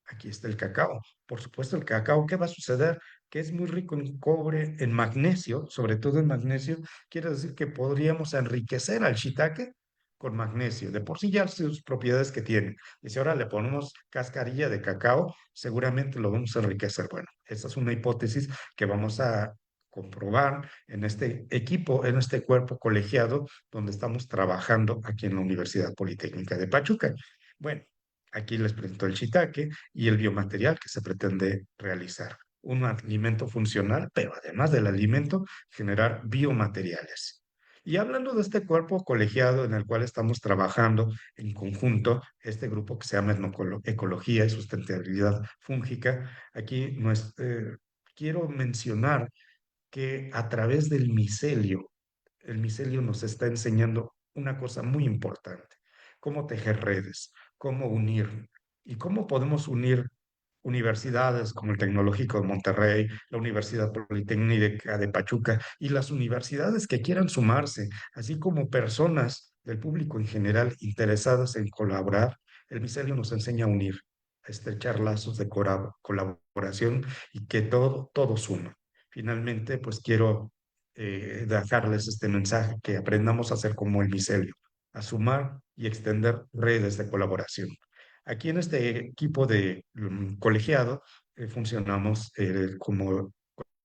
B: Aquí está el cacao. Por supuesto, el cacao, ¿qué va a suceder? Que es muy rico en cobre, en magnesio, sobre todo en magnesio. Quiere decir que podríamos enriquecer al shiitake con magnesio. De por sí ya sus propiedades que tiene. Y si ahora le ponemos cascarilla de cacao, seguramente lo vamos a enriquecer. Bueno, esa es una hipótesis que vamos a comprobar en este equipo, en este cuerpo colegiado donde estamos trabajando aquí en la Universidad Politécnica de Pachuca. Bueno, aquí les presento el shiitake y el biomaterial que se pretende realizar. Un alimento funcional, pero además del alimento, generar biomateriales. Y hablando de este cuerpo colegiado en el cual estamos trabajando en conjunto, este grupo que se llama Ecología y Sustentabilidad Fúngica, aquí quiero mencionar que a través del micelio, el micelio nos está enseñando una cosa muy importante: cómo tejer redes, cómo unir y cómo podemos unir universidades como el Tecnológico de Monterrey, la Universidad Politécnica de Pachuca y las universidades que quieran sumarse, así como personas del público en general interesadas en colaborar. El micelio nos enseña a unir, a estrechar lazos de colaboración y que todo suma. Finalmente, pues quiero dejarles este mensaje: que aprendamos a ser como el micelio, a sumar y extender redes de colaboración. Aquí en este equipo de colegiado funcionamos como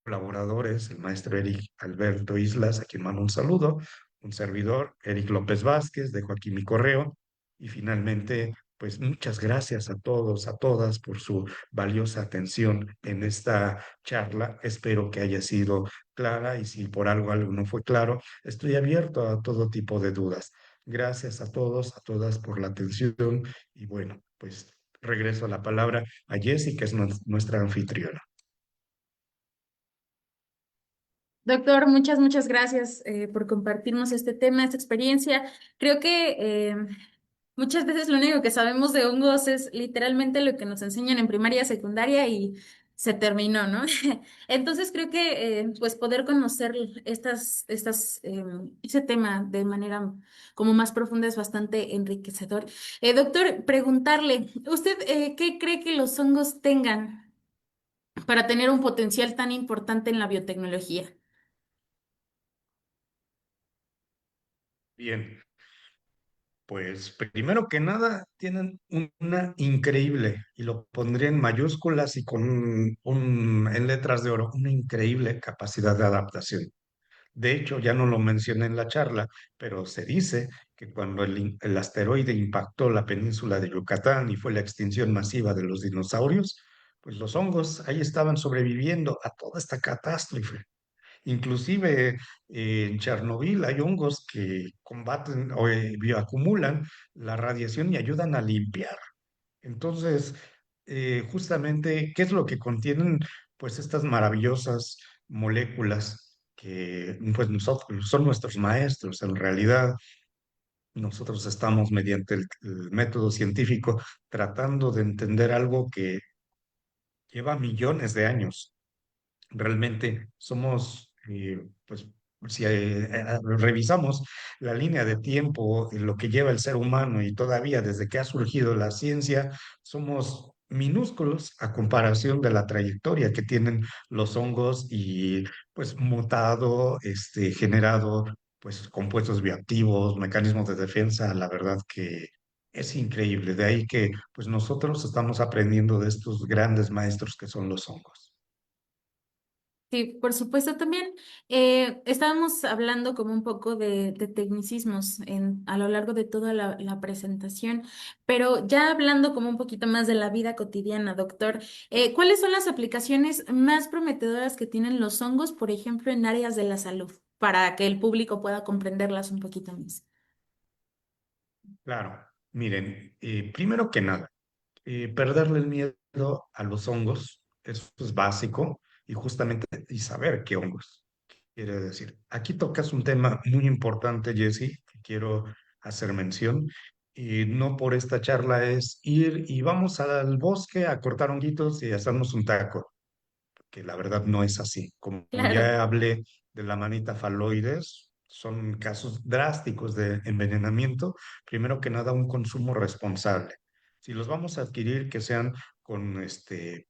B: colaboradores, el maestro Eric Alberto Islas, a quien mando un saludo, un servidor, Eric López Vázquez, dejo aquí mi correo, y finalmente, pues muchas gracias a todos, a todas por su valiosa atención en esta charla. Espero que haya sido clara y si por algo no fue claro, estoy abierto a todo tipo de dudas. Gracias a todos, a todas por la atención y bueno, pues regreso la palabra a Jessie, que es nuestra anfitriona.
A: Doctor, muchas gracias por compartirnos este tema, esta experiencia. Creo que muchas veces lo único que sabemos de hongos es literalmente lo que nos enseñan en primaria, secundaria y se terminó, ¿no? Entonces creo que pues poder conocer ese tema de manera como más profunda es bastante enriquecedor. Doctor, preguntarle, ¿usted qué cree que los hongos tengan para tener un potencial tan importante en la biotecnología?
B: Bien, pues primero que nada tienen una increíble, y lo pondría en mayúsculas y con en letras de oro, una increíble capacidad de adaptación. De hecho, ya no lo mencioné en la charla, pero se dice que cuando el asteroide impactó la península de Yucatán y fue la extinción masiva de los dinosaurios, pues los hongos ahí estaban sobreviviendo a toda esta catástrofe. Inclusive en Chernobyl hay hongos que combaten o bioacumulan la radiación y ayudan a limpiar. Entonces, justamente, ¿qué es lo que contienen? Pues estas maravillosas moléculas que pues nosotros son nuestros maestros. En realidad, nosotros estamos mediante el método científico tratando de entender algo que lleva millones de años. Realmente somos, pues, si revisamos la línea de tiempo, lo que lleva el ser humano y todavía desde que ha surgido la ciencia, somos minúsculos a comparación de la trayectoria que tienen los hongos y pues mutado, generado pues compuestos bioactivos, mecanismos de defensa, la verdad que es increíble. De ahí que pues nosotros estamos aprendiendo de estos grandes maestros que son los hongos.
A: Sí, por supuesto también. Estábamos hablando como un poco de tecnicismos a lo largo de toda la presentación, pero ya hablando como un poquito más de la vida cotidiana, doctor, ¿cuáles son las aplicaciones más prometedoras que tienen los hongos, por ejemplo, en áreas de la salud, para que el público pueda comprenderlas un poquito más?
B: Claro, miren, primero que nada, perderle el miedo a los hongos, eso es básico, y justamente y saber qué hongos quiere decir. Aquí tocas un tema muy importante, Jesse, que quiero hacer mención, y no por esta charla es ir y vamos al bosque a cortar honguitos y hacernos un taco, que la verdad no es así. Como
A: Claro,
B: ya hablé de la manita faloides, son casos drásticos de envenenamiento. Primero que nada, un consumo responsable. Si los vamos a adquirir, que sean con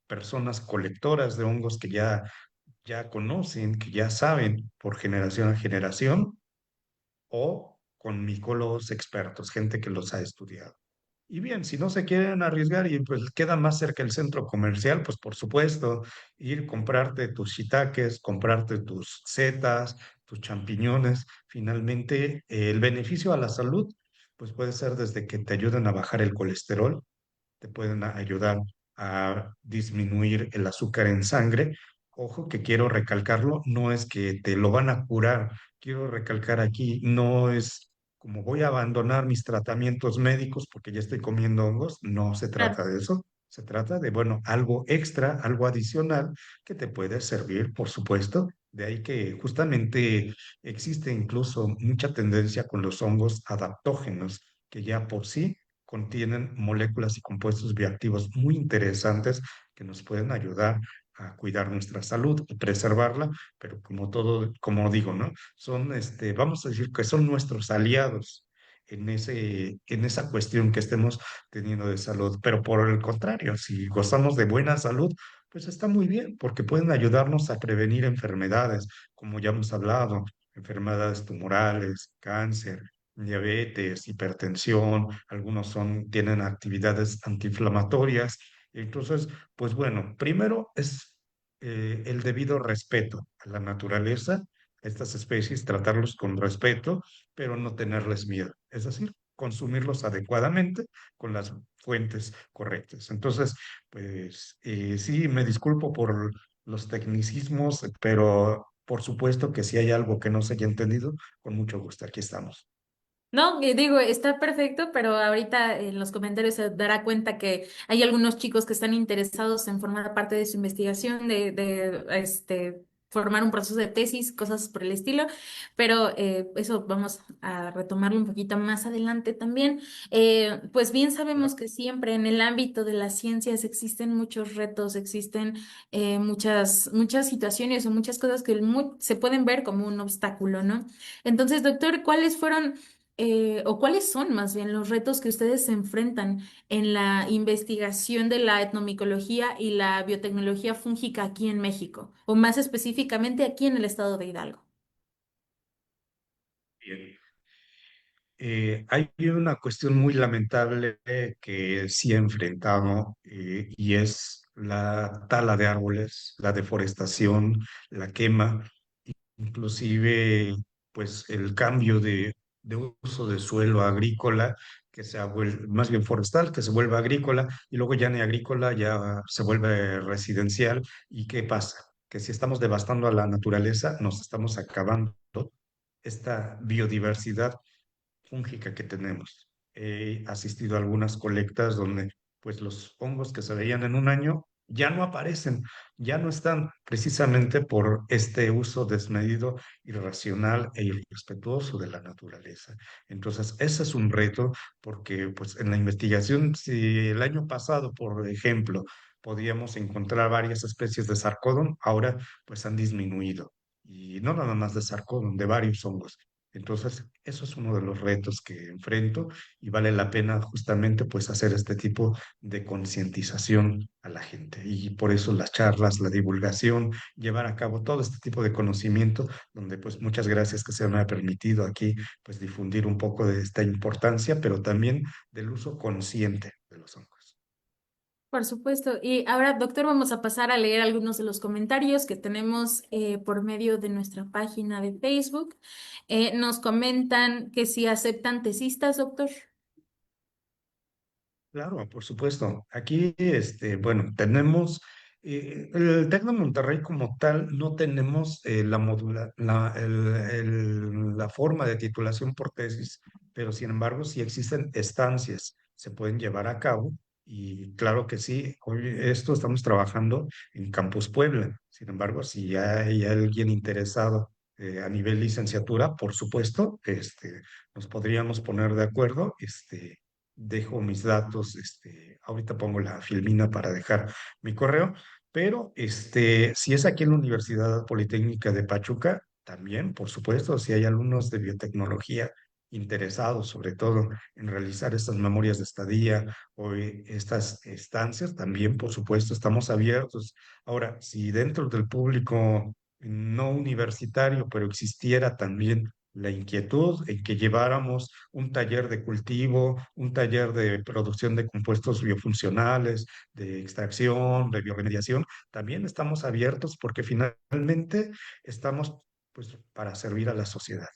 B: personas colectoras de hongos que ya conocen, que ya saben por generación a generación, o con micólogos expertos, gente que los ha estudiado. Y bien, si no se quieren arriesgar y pues queda más cerca el centro comercial, pues por supuesto, ir comprarte tus shiitakes, comprarte tus setas, tus champiñones. Finalmente, el beneficio a la salud, pues puede ser desde que te ayuden a bajar el colesterol, te pueden ayudar a disminuir el azúcar en sangre. Ojo que quiero recalcarlo, no es que te lo van a curar, quiero recalcar aquí, no es como voy a abandonar mis tratamientos médicos porque ya estoy comiendo hongos, no se
A: claro.
B: trata de eso, se trata de, bueno, algo extra, algo adicional que te puede servir, por supuesto. De ahí que justamente existe incluso mucha tendencia con los hongos adaptógenos, que ya por sí contienen moléculas y compuestos bioactivos muy interesantes que nos pueden ayudar a cuidar nuestra salud y preservarla, pero como todo, como digo, ¿no? Son, vamos a decir que son nuestros aliados en esa cuestión que estemos teniendo de salud. Pero por el contrario, si gozamos de buena salud, pues está muy bien, porque pueden ayudarnos a prevenir enfermedades, como ya hemos hablado, enfermedades tumorales, cáncer, diabetes, hipertensión, algunos tienen actividades antiinflamatorias. Entonces, pues bueno, primero es el debido respeto a la naturaleza, a estas especies, tratarlos con respeto, pero no tenerles miedo. Es decir, consumirlos adecuadamente con las fuentes correctas. Entonces, pues sí, me disculpo por los tecnicismos, pero por supuesto que si hay algo que no se haya entendido, con mucho gusto, aquí estamos.
A: No, digo, está perfecto, pero ahorita en los comentarios se dará cuenta que hay algunos chicos que están interesados en formar parte de su investigación, formar un proceso de tesis, cosas por el estilo, pero eso vamos a retomarlo un poquito más adelante también. Pues bien sabemos que siempre en el ámbito de las ciencias existen muchos retos, existen muchas situaciones o muchas cosas que se pueden ver como un obstáculo, ¿no? Entonces, doctor, ¿cuáles fueron o cuáles son más bien los retos que ustedes se enfrentan en la investigación de la etnomicología y la biotecnología fúngica aquí en México, o más específicamente aquí en el estado de Hidalgo?
B: Bien. Hay una cuestión muy lamentable que sí he enfrentado y es la tala de árboles, la deforestación, la quema, inclusive pues el cambio de uso de suelo agrícola que se ha más bien forestal, que se vuelve agrícola y luego ya ni agrícola, ya se vuelve residencial. ¿Y qué pasa? que si estamos devastando a la naturaleza, nos estamos acabando esta biodiversidad fúngica que tenemos. He asistido a algunas colectas donde pues los hongos que se veían en un año ya no aparecen, ya no están, precisamente por este uso desmedido, irracional e irrespetuoso de la naturaleza. Entonces, ese es un reto porque pues en la investigación, si el año pasado, por ejemplo, podíamos encontrar varias especies de sarcódon, ahora pues han disminuido. Y no nada más de sarcódon, de varios hongos. Entonces, eso es uno de los retos que enfrento y vale la pena justamente pues hacer este tipo de concientización a la gente. Y por eso las charlas, la divulgación, llevar a cabo todo este tipo de conocimiento, donde pues muchas gracias que se me ha permitido aquí pues difundir un poco de esta importancia, pero también del uso consciente de los hongos.
A: Por supuesto. Y ahora, doctor, vamos a pasar a leer algunos de los comentarios que tenemos por medio de nuestra página de Facebook. Nos comentan que si aceptan tesistas, doctor.
B: Claro, por supuesto. Aquí, bueno, tenemos el Tec de Monterrey como tal, no tenemos la forma de titulación por tesis, pero sin embargo sí existen estancias, se pueden llevar a cabo y claro que sí, hoy esto estamos trabajando en Campus Puebla. Sin embargo, si hay alguien interesado a nivel licenciatura, por supuesto, nos podríamos poner de acuerdo, dejo mis datos, ahorita pongo la filmina para dejar mi correo, pero si es aquí en la Universidad Politécnica de Pachuca, también, por supuesto, si hay alumnos de biotecnología interesados sobre todo en realizar estas memorias de estadía o estas estancias, también, por supuesto, estamos abiertos. Ahora, si dentro del público no universitario, pero existiera también la inquietud en que lleváramos un taller de cultivo, un taller de producción de compuestos biofuncionales, de extracción, de bioremediación. También estamos abiertos porque finalmente estamos pues para servir a la sociedad.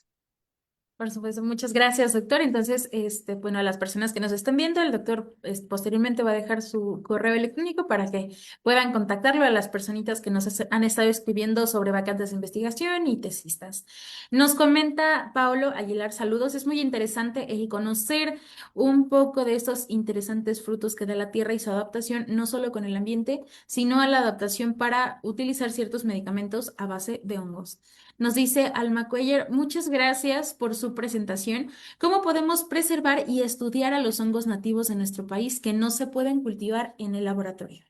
A: Por supuesto, muchas gracias, doctor. Entonces, bueno, a las personas que nos están viendo, el doctor posteriormente va a dejar su correo electrónico para que puedan contactarlo a las personitas que han estado escribiendo sobre vacantes de investigación y tesistas. Nos comenta Paulo Aguilar, saludos. Es muy interesante el conocer un poco de estos interesantes frutos que da la tierra y su adaptación, no solo con el ambiente, sino a la adaptación para utilizar ciertos medicamentos a base de hongos. Nos dice Alma Cuellar, muchas gracias por su presentación. ¿Cómo podemos preservar y estudiar a los hongos nativos de nuestro país que no se pueden cultivar en el laboratorio?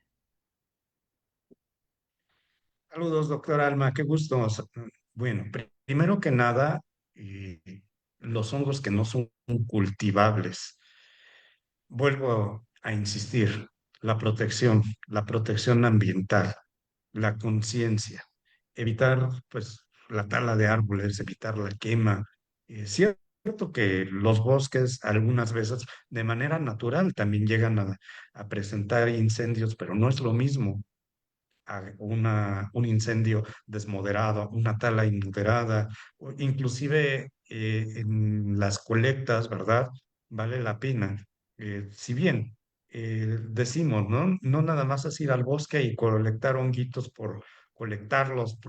B: Saludos, doctor Alma, qué gusto. Bueno, primero que nada, los hongos que no son cultivables. Vuelvo a insistir, la protección ambiental, la conciencia, evitar pues la tala de árboles, evitar la quema. Es cierto que los bosques algunas veces de manera natural también llegan a presentar incendios, pero no es lo mismo a un incendio desmoderado, una tala inmoderada, o inclusive en las colectas, ¿verdad? Vale la pena. Si bien decimos, ¿no? No nada más es ir al bosque y colectar honguitos por colectarlos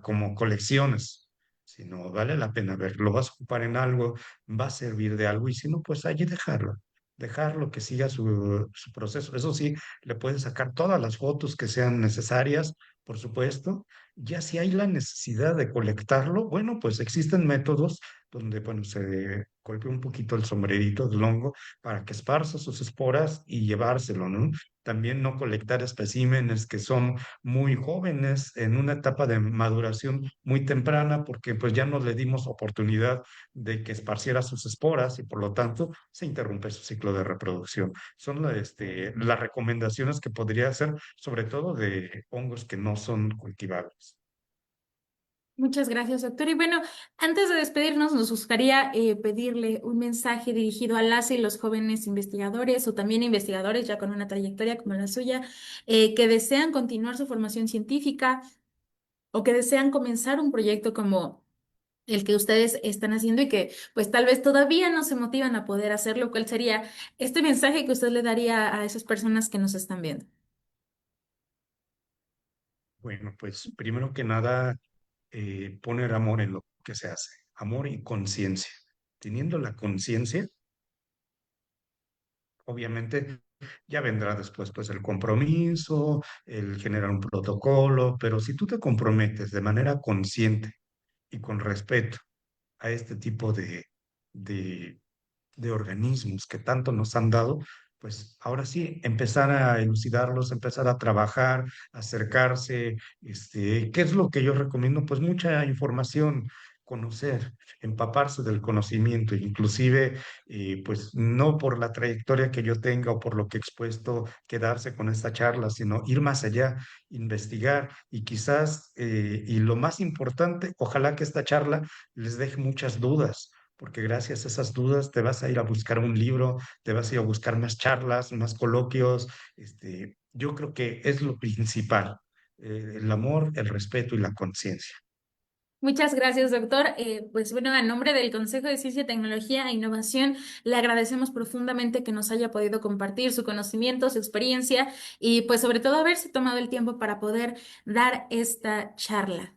B: como colecciones, sino vale la pena ver, lo vas a ocupar en algo, va a servir de algo y si no, pues allí dejarlo que siga su proceso. Eso sí, le puedes sacar todas las fotos que sean necesarias, por supuesto. Ya si hay la necesidad de colectarlo, bueno, pues existen métodos donde, bueno, se golpea un poquito el sombrerito del hongo para que esparza sus esporas y llevárselo, ¿no? También no colectar especímenes que son muy jóvenes en una etapa de maduración muy temprana porque pues ya no le dimos oportunidad de que esparciera sus esporas y por lo tanto se interrumpe su ciclo de reproducción. Son las recomendaciones que podría hacer, sobre todo de hongos que no son cultivables.
A: Muchas gracias, doctor. Y bueno, antes de despedirnos, nos gustaría pedirle un mensaje dirigido a las y los jóvenes investigadores o también investigadores ya con una trayectoria como la suya, que desean continuar su formación científica o que desean comenzar un proyecto como el que ustedes están haciendo y que pues tal vez todavía no se motivan a poder hacerlo. ¿Cuál sería este mensaje que usted le daría a esas personas que nos están viendo?
B: Bueno, pues primero que nada, poner amor en lo que se hace, amor y conciencia. Teniendo la conciencia, obviamente ya vendrá después pues el compromiso, el generar un protocolo, pero si tú te comprometes de manera consciente y con respeto a este tipo de de organismos que tanto nos han dado, pues ahora sí, empezar a elucidarlos, empezar a trabajar, acercarse, ¿qué es lo que yo recomiendo? Pues mucha información, conocer, empaparse del conocimiento, inclusive, pues no por la trayectoria que yo tenga o por lo que he expuesto, quedarse con esta charla, sino ir más allá, investigar y quizás, y lo más importante, ojalá que esta charla les deje muchas dudas porque gracias a esas dudas te vas a ir a buscar un libro, te vas a ir a buscar más charlas, más coloquios. Yo creo que es lo principal, el amor, el respeto y la conciencia.
A: Muchas gracias, doctor. Pues bueno, a nombre del Consejo de Ciencia, Tecnología e Innovación, le agradecemos profundamente que nos haya podido compartir su conocimiento, su experiencia y pues sobre todo haberse tomado el tiempo para poder dar esta charla.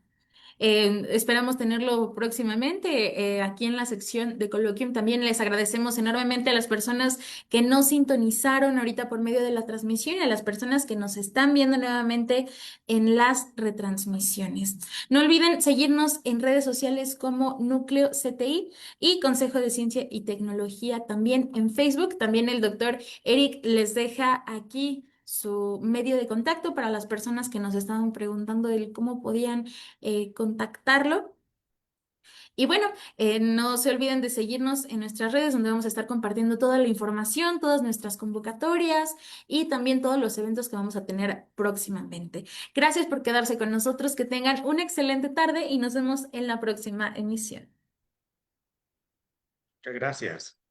A: Esperamos tenerlo próximamente aquí en la sección de Colloquium. También les agradecemos enormemente a las personas que nos sintonizaron ahorita por medio de la transmisión y a las personas que nos están viendo nuevamente en las retransmisiones. No olviden seguirnos en redes sociales como Núcleo CTI y Consejo de Ciencia y Tecnología también en Facebook. También el doctor Eric les deja aquí su medio de contacto para las personas que nos estaban preguntando el cómo podían contactarlo. Y bueno, no se olviden de seguirnos en nuestras redes donde vamos a estar compartiendo toda la información, todas nuestras convocatorias y también todos los eventos que vamos a tener próximamente. Gracias por quedarse con nosotros, que tengan una excelente tarde y nos vemos en la próxima emisión.
B: Muchas gracias.